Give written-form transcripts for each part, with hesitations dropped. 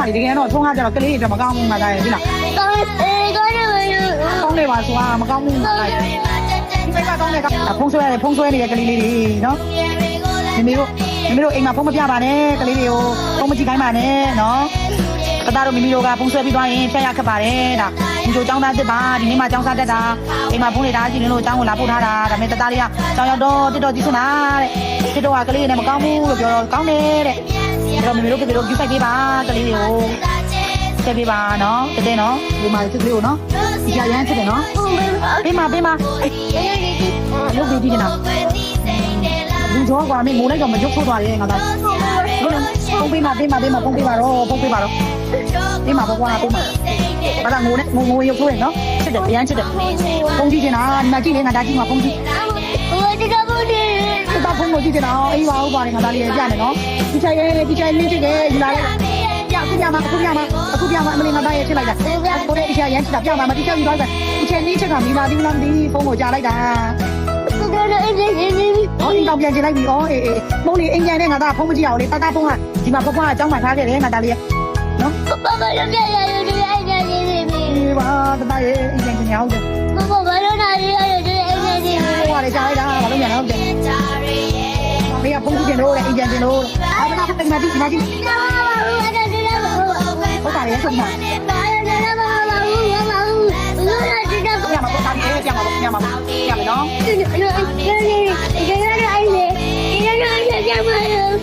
လေတကယ်တော့ထုံးကားကြတော့ကလေးတွေမကောင်းဘူးငါသားရဲ့ဒီလားကောင်းနေပါဆိုတာမကောင်းဘူးငါသားရဲ့ဒီဘက်ကကောင်းနေကဖုံးဆွဲနေတဲ့ကလေးလေးတွေနော်မမေတို့အိမ်မှာဖုံးမပြပါနဲ့ကလေးတွေကိုဖုံးမကြည့်ခိုင်းပါနဲ့နော်တသားတို့မိမိတို့ကဖုံးဆွဲပြီးသွားရင်ဖျက်ရခက်ပါတယ်ဒါဒီလိုចောင်းသားတစ်ပါဒီနေ့မှចောင်းစားတတ်တာအိမ်မှာဖုံးနေတာကြည့်နေလို့ចောင်းကိုလာပို့ထားတာဒါပေမဲ့တသားလေးကចောင်းရောက်တော့တစ်တော်ကြည့်စနာတဲ့တစ်တော်ကကလေးနဲ့မကောင်းဘူးလို့ပြောတော့ကောင်းတယ်တဲ့အဲ့တော့မိမိတို့ကလေးတို့ယူဆိုင်ပေးပါကလေးတွေကိုဆက်ပေးပါနော်တဲ့နော်ဒီမှာစစ်ကလေးကိုနော်ဒီကြရမ်းစစ်တယ်နော်ပေးမလုပ်ပြီးကြည့်နေတာလူကျော်ကမင်းငိုလိုက်တော့မကြုတ်ထုတ်သွားတယ်ငါသားဟုတ်လားပုံပေးပါတော့ပေးမှာပေါ့ကွာပေးမှာဘာသာငိုရုပ်ထိုးရင်နော်ချစ်တယ်ပြန်ချစ်တယ်ပုံကြည့်နေတာဒီမှာကြည့်လေငါဒါကြည့်မှာပုံကြည့်ဘာဖုန်းကိုကြည့်နေတာအေးပါဦးပါတယ်ငါသားလေးရပြနေနော်ဒီချိုင်လင်းချစ်တယ်ယူလာလိုက်အခုပြမှာအမလေးငါသားရဲ့ချစ်လိုက်တာကိုတဲ့ဒီချိုင်ရမ်းချစ်တာပြမှာမတိကျယူသွားတယ်ဒီချိုင်လေးချစ်တာမိလာဒီဖုန်းကိုကြားလိုက်တာအော်ဒီတော့ပြန်ချင်လိုက်ပြီအော်အေးဖုန်းလေးအင်ဂျင်နဲ့ငါသားဖုန်းမကြည့်အောင်လေတတဖုန်းကဒီမှာဖွားအကြောင်းမှထားခဲ့တယ်ငါသားလေးရဲ့နော်ဘာလို့ပြရရဒီအိမ်ကြီးနေပါတတရဲ့အင်ဂျင်ညောင်းတယ်ဘာလို့နာရီရဒီအိမ်ကြီးနေဟိုကလည်းကြားလိုက်တာဘာလို့မြန်တော့တယ်မေကဖုန်းကြည့်နေလို့လေအင်ဂျင်တင်လို့အဲ့ဒါကတင်မကြည့်ဟုတ်ပါရဲ့ဆုံးမပြမှာနော်ဒီ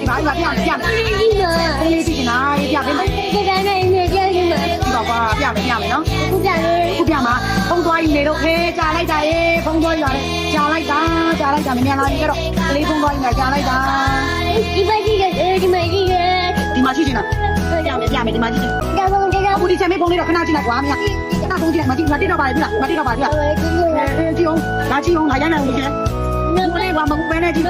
မှာပြလေးကြည့်နာပြပေးမယ်ဒီပါကွာပြမယ်နော်ခုပြမှာဖုံးသွားယူနေတော့ခဲကြာလိုက်တာရေဖုံးသွားယူရတယ်ကြာလိုက်တာမမြန်လာပြီကြတော့ကလေးဖုံးသွားယူနေကြာလိုက်တာဒီမှာကြည့်နေတာပြမယ်ဒီမှာကြည့်အခုဒီချက်မေးဖုံးလေးတော့ခဏကြည့်လိုက်ကွာမင်းကဖုံးကြည့်လိုက်မတိတော့ပါလေမတိတော့ပါကြည့်အောင်လာကြည့်အောင်လာရနိုင်ဘူးကျန်မဟုတ်လေကွာမဟုတ်ပဲနဲ့ကြည့်